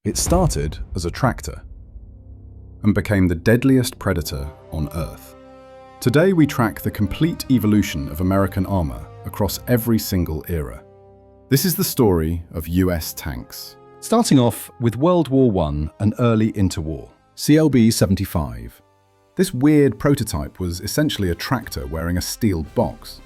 It started as a tractor and became the deadliest predator on Earth. Today we track the complete evolution of American armor across every single era. This is the story of US tanks. Starting off with World War I and early interwar, CLB-75. This weird prototype was essentially a tractor wearing a steel box.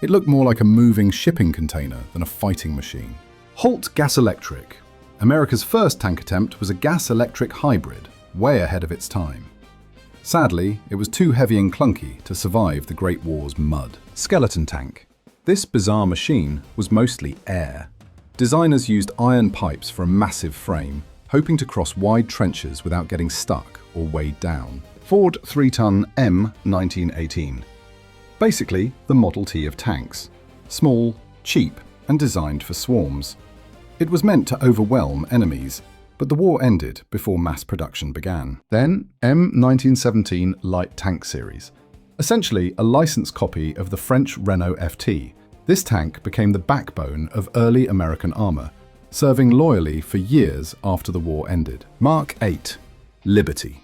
It looked more like a moving shipping container than a fighting machine. Holt Gas-Electric. America's first tank attempt was a gas-electric hybrid, way ahead of its time. Sadly, it was too heavy and clunky to survive the Great War's mud. Skeleton tank. This bizarre machine was mostly air. Designers used iron pipes for a massive frame, hoping to cross wide trenches without getting stuck or weighed down. Ford 3-ton M1918. Basically, the Model T of tanks. Small, cheap, and designed for swarms. It was meant to overwhelm enemies, but the war ended before mass production began. Then, M1917 Light Tank Series. Essentially a licensed copy of the French Renault FT, this tank became the backbone of early American armor, serving loyally for years after the war ended. Mark 8. Liberty.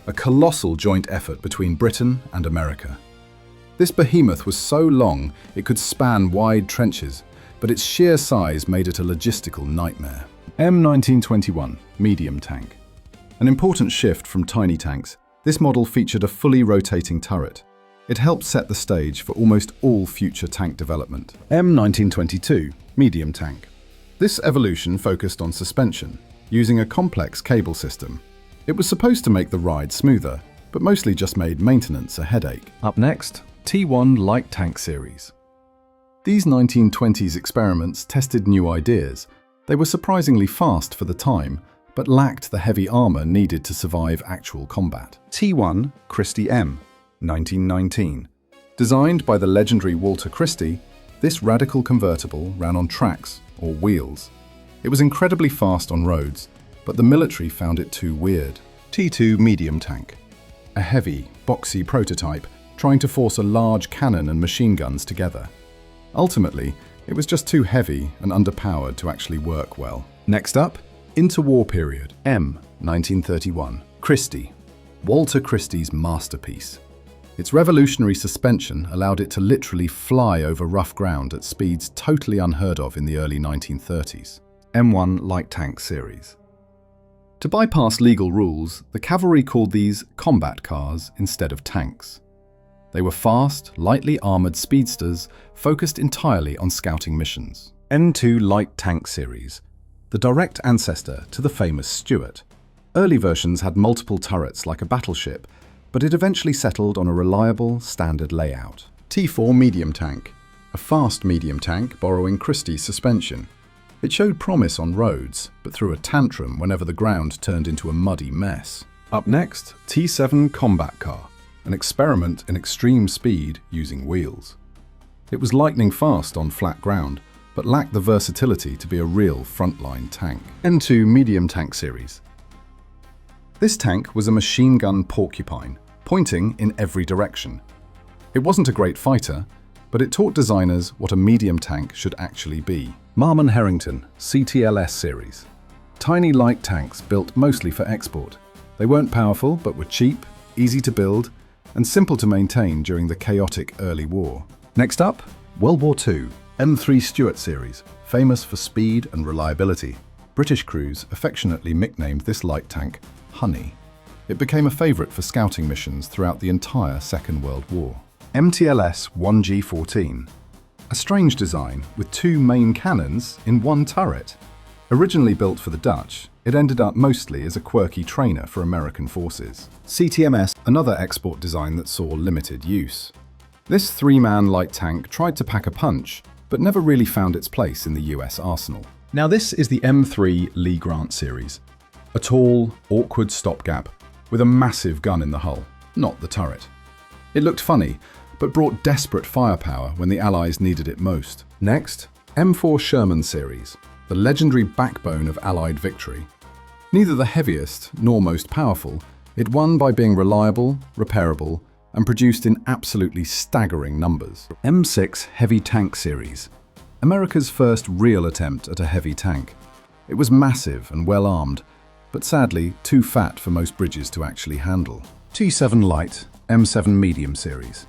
A colossal joint effort between Britain and America. This behemoth was so long it could span wide trenches, but its sheer size made it a logistical nightmare. M1921 Medium Tank. An important shift from tiny tanks, this model featured a fully rotating turret. It helped set the stage for almost all future tank development. M1922 Medium Tank. This evolution focused on suspension, using a complex cable system. It was supposed to make the ride smoother, but mostly just made maintenance a headache. Up next, T1 Light Tank Series. These 1920s experiments tested new ideas. They were surprisingly fast for the time, but lacked the heavy armor needed to survive actual combat. T1 Christie M, 1919. Designed by the legendary Walter Christie, this radical convertible ran on tracks, or wheels. It was incredibly fast on roads, but the military found it too weird. T2 Medium Tank. A heavy, boxy prototype trying to force a large cannon and machine guns together. Ultimately, it was just too heavy and underpowered to actually work well. Next up, Interwar Period, M, 1931. Christie. Walter Christie's masterpiece. Its revolutionary suspension allowed it to literally fly over rough ground at speeds totally unheard of in the early 1930s. M1 Light Tank Series. To bypass legal rules, the cavalry called these combat cars instead of tanks. They were fast, lightly armored speedsters focused entirely on scouting missions. N2 Light Tank Series, the direct ancestor to the famous Stuart. Early versions had multiple turrets like a battleship, but it eventually settled on a reliable, standard layout. T4 Medium Tank, a fast medium tank borrowing Christie's suspension. It showed promise on roads, but threw a tantrum whenever the ground turned into a muddy mess. Up next, T7 Combat Car, an experiment in extreme speed using wheels. It was lightning fast on flat ground, but lacked the versatility to be a real frontline tank. N2 Medium Tank Series. This tank was a machine gun porcupine, pointing in every direction. It wasn't a great fighter, but it taught designers what a medium tank should actually be. Marmon Herrington CTLS Series. Tiny light tanks built mostly for export. They weren't powerful, but were cheap, easy to build, and simple to maintain during the chaotic early war. Next up, World War II, M3 Stuart Series, famous for speed and reliability. British crews affectionately nicknamed this light tank Honey. It became a favourite for scouting missions throughout the entire Second World War. MTLS 1G14. A strange design with two main cannons in one turret. Originally built for the Dutch, it ended up mostly as a quirky trainer for American forces. CTMS, another export design that saw limited use. This three-man light tank tried to pack a punch, but never really found its place in the US arsenal. Now this is the M3 Lee Grant series. A tall, awkward stopgap with a massive gun in the hull, not the turret. It looked funny, but brought desperate firepower when the Allies needed it most. Next, M4 Sherman series, the legendary backbone of Allied victory. Neither the heaviest nor most powerful, it won by being reliable, repairable, and produced in absolutely staggering numbers. M6 Heavy Tank Series, America's first real attempt at a heavy tank. It was massive and well armed, but sadly too fat for most bridges to actually handle. T7 Light, M7 Medium series.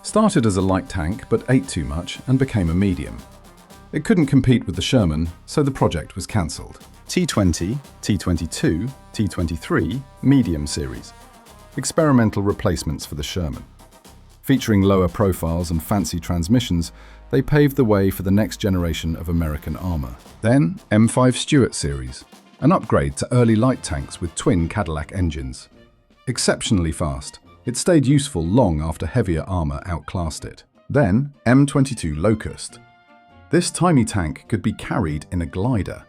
Started as a light tank but ate too much and became a medium. It couldn't compete with the Sherman, so the project was cancelled. T20, T22, T23 Medium series. Experimental replacements for the Sherman. Featuring lower profiles and fancy transmissions, they paved the way for the next generation of American armour. Then, M5 Stuart series, an upgrade to early light tanks with twin Cadillac engines. Exceptionally fast, it stayed useful long after heavier armour outclassed it. Then, M22 Locust. This tiny tank could be carried in a glider.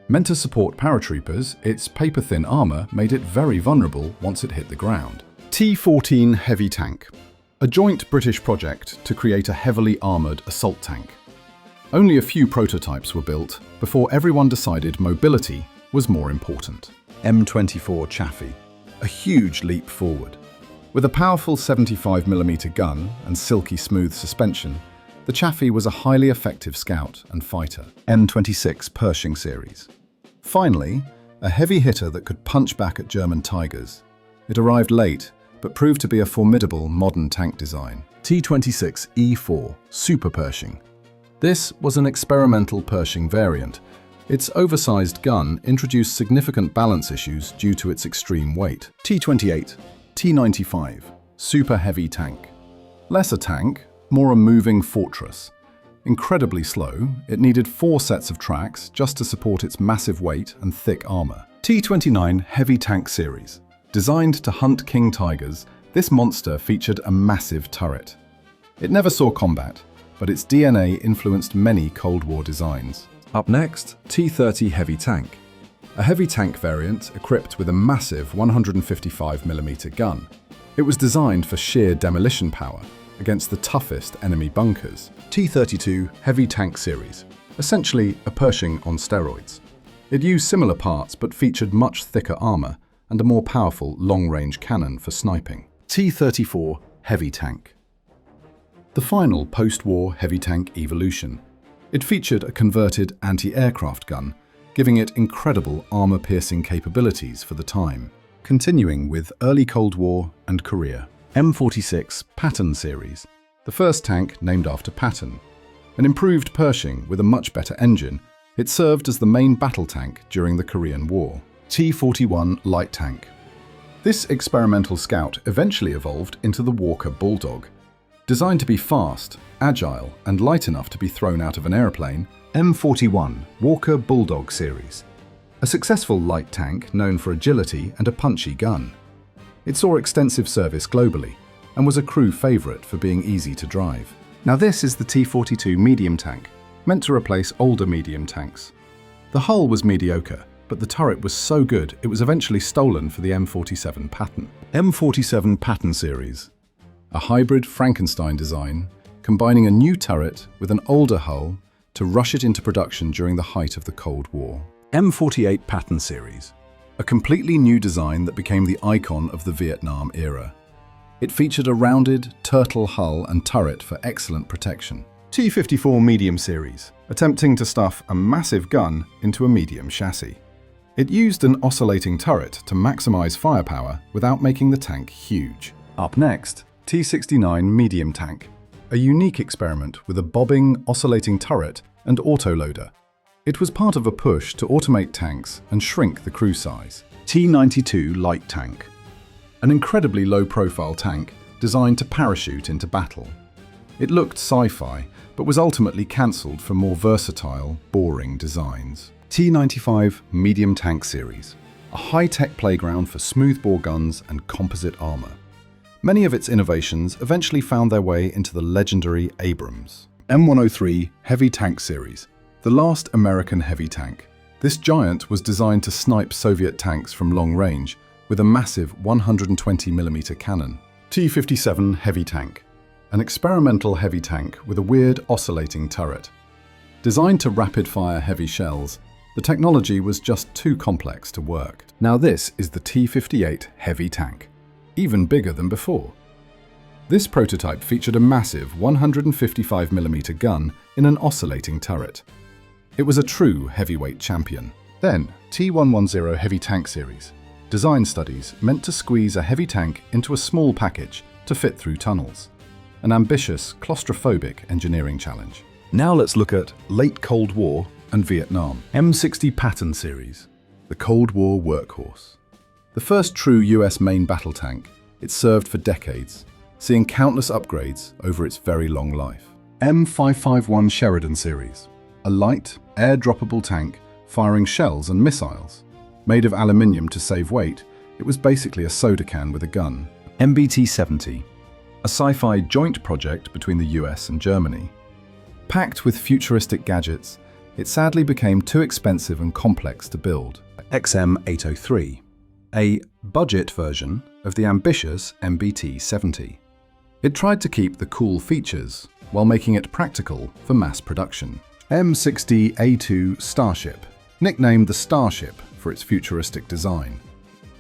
Meant to support paratroopers, its paper-thin armour made it very vulnerable once it hit the ground. T14 Heavy Tank. A joint British project to create a heavily armoured assault tank. Only a few prototypes were built before everyone decided mobility was more important. M24 Chaffee. A huge leap forward. With a powerful 75mm gun and silky smooth suspension, the Chaffee was a highly effective scout and fighter. M26 Pershing series. Finally, a heavy hitter that could punch back at German Tigers. It arrived late, but proved to be a formidable modern tank design. T26 E4 Super Pershing. This was an experimental Pershing variant. Its oversized gun introduced significant balance issues due to its extreme weight. T28 T95 Super Heavy Tank. Less a tank, more a moving fortress. Incredibly slow, it needed 4 sets of tracks just to support its massive weight and thick armor. T29 Heavy Tank Series. Designed to hunt king tigers, this monster featured a massive turret. It never saw combat, but its DNA influenced many Cold War designs. Up next, T30 Heavy Tank. A heavy tank variant equipped with a massive 155mm gun. It was designed for sheer demolition power against the toughest enemy bunkers. T32 Heavy Tank Series. Essentially a Pershing on steroids. It used similar parts but featured much thicker armor and a more powerful long-range cannon for sniping. T34 Heavy Tank. The final post-war heavy tank evolution. It featured a converted anti-aircraft gun, giving it incredible armor-piercing capabilities for the time. Continuing with early Cold War and Korea. M46 Patton Series. The first tank named after Patton. An improved Pershing with a much better engine, it served as the main battle tank during the Korean War. T41 Light Tank. This experimental scout eventually evolved into the Walker Bulldog. Designed to be fast, agile, and light enough to be thrown out of an airplane, M41 Walker Bulldog Series. A successful light tank known for agility and a punchy gun. It saw extensive service globally and was a crew favourite for being easy to drive. Now this is the T42 medium tank, meant to replace older medium tanks. The hull was mediocre, but the turret was so good it was eventually stolen for the M47 Patton. M47 Patton Series. A hybrid Frankenstein design, combining a new turret with an older hull to rush it into production during the height of the Cold War. M48 Patton Series. A completely new design that became the icon of the Vietnam era. It featured a rounded, turtle hull and turret for excellent protection. T54 Medium Series, attempting to stuff a massive gun into a medium chassis. It used an oscillating turret to maximize firepower without making the tank huge. Up next, T69 Medium Tank. A unique experiment with a bobbing, oscillating turret and autoloader. It was part of a push to automate tanks and shrink the crew size. T92 Light Tank. An incredibly low-profile tank designed to parachute into battle. It looked sci-fi, but was ultimately cancelled for more versatile, boring designs. T95 Medium Tank Series. A high-tech playground for smoothbore guns and composite armour. Many of its innovations eventually found their way into the legendary Abrams. M103 Heavy Tank Series. The last American heavy tank. This giant was designed to snipe Soviet tanks from long range with a massive 120mm cannon. T57 Heavy Tank. An experimental heavy tank with a weird oscillating turret. Designed to rapid-fire heavy shells, the technology was just too complex to work. Now this is the T58 Heavy Tank, even bigger than before. This prototype featured a massive 155mm gun in an oscillating turret. It was a true heavyweight champion. Then, T110 Heavy Tank Series. Design studies meant to squeeze a heavy tank into a small package to fit through tunnels. An ambitious, claustrophobic engineering challenge. Now let's look at late Cold War and Vietnam. M60 Patton Series, the Cold War workhorse. The first true US main battle tank, it served for decades, seeing countless upgrades over its very long life. M551 Sheridan Series, a light, air-droppable tank firing shells and missiles. Made of aluminium to save weight, it was basically a soda can with a gun. MBT-70, a sci-fi joint project between the US and Germany. Packed with futuristic gadgets, it sadly became too expensive and complex to build. XM-803, a budget version of the ambitious MBT-70. It tried to keep the cool features while making it practical for mass production. M60A2 Starship, nicknamed the Starship for its futuristic design.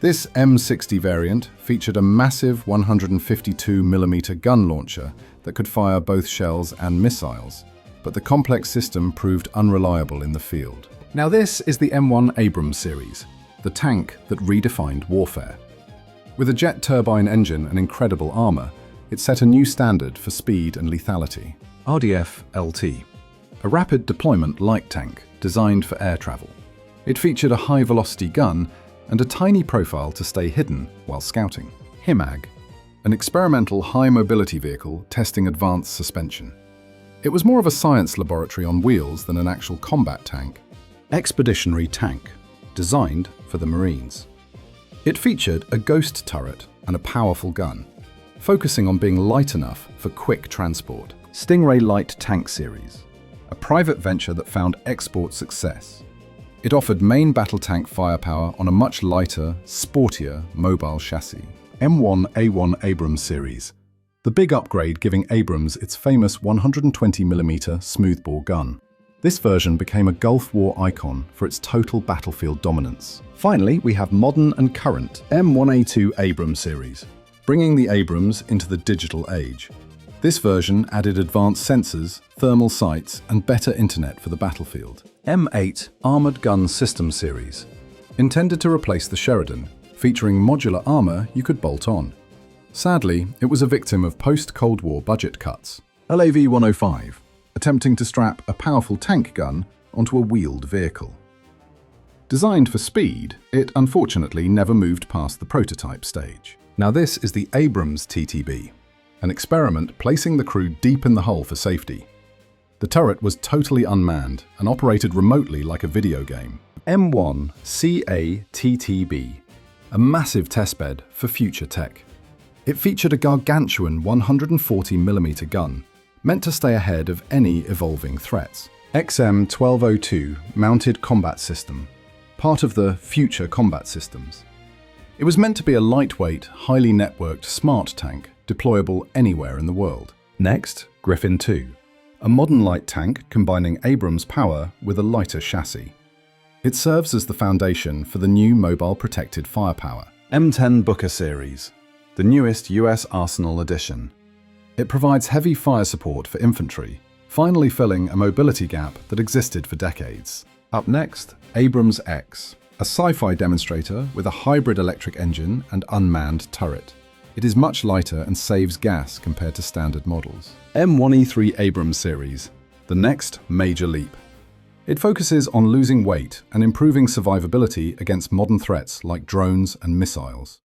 This M60 variant featured a massive 152mm gun launcher that could fire both shells and missiles, but the complex system proved unreliable in the field. Now this is the M1 Abrams series, the tank that redefined warfare. With a jet turbine engine and incredible armor, it set a new standard for speed and lethality. RDF-LT, a rapid deployment light tank designed for air travel. It featured a high-velocity gun and a tiny profile to stay hidden while scouting. HIMAG, an experimental high-mobility vehicle testing advanced suspension. It was more of a science laboratory on wheels than an actual combat tank. Expeditionary Tank, designed for the Marines. It featured a ghost turret and a powerful gun, focusing on being light enough for quick transport. Stingray Light Tank Series, a private venture that found export success. It offered main battle tank firepower on a much lighter, sportier, mobile chassis. M1A1 Abrams Series, the big upgrade giving Abrams its famous 120mm smoothbore gun. This version became a Gulf War icon for its total battlefield dominance. Finally, we have modern and current M1A2 Abrams Series, bringing the Abrams into the digital age. This version added advanced sensors, thermal sights, and better internet for the battlefield. M8 Armored Gun System Series, intended to replace the Sheridan, featuring modular armor you could bolt on. Sadly, it was a victim of post-Cold War budget cuts. LAV-105, attempting to strap a powerful tank gun onto a wheeled vehicle. Designed for speed, it unfortunately never moved past the prototype stage. Now this is the Abrams TTB, an experiment placing the crew deep in the hull for safety. The turret was totally unmanned and operated remotely like a video game. M1 CATTB, a massive testbed for future tech. It featured a gargantuan 140mm gun, meant to stay ahead of any evolving threats. XM-1202 Mounted Combat System, part of the Future Combat Systems. It was meant to be a lightweight, highly networked smart tank, deployable anywhere in the world. Next, Griffin II, a modern light tank combining Abrams power with a lighter chassis. It serves as the foundation for the new mobile protected firepower. M10 Booker Series, the newest US Arsenal edition. It provides heavy fire support for infantry, finally filling a mobility gap that existed for decades. Up next, Abrams X, a sci-fi demonstrator with a hybrid electric engine and unmanned turret. It is much lighter and saves gas compared to standard models. M1E3 Abrams Series, the next major leap. It focuses on losing weight and improving survivability against modern threats like drones and missiles.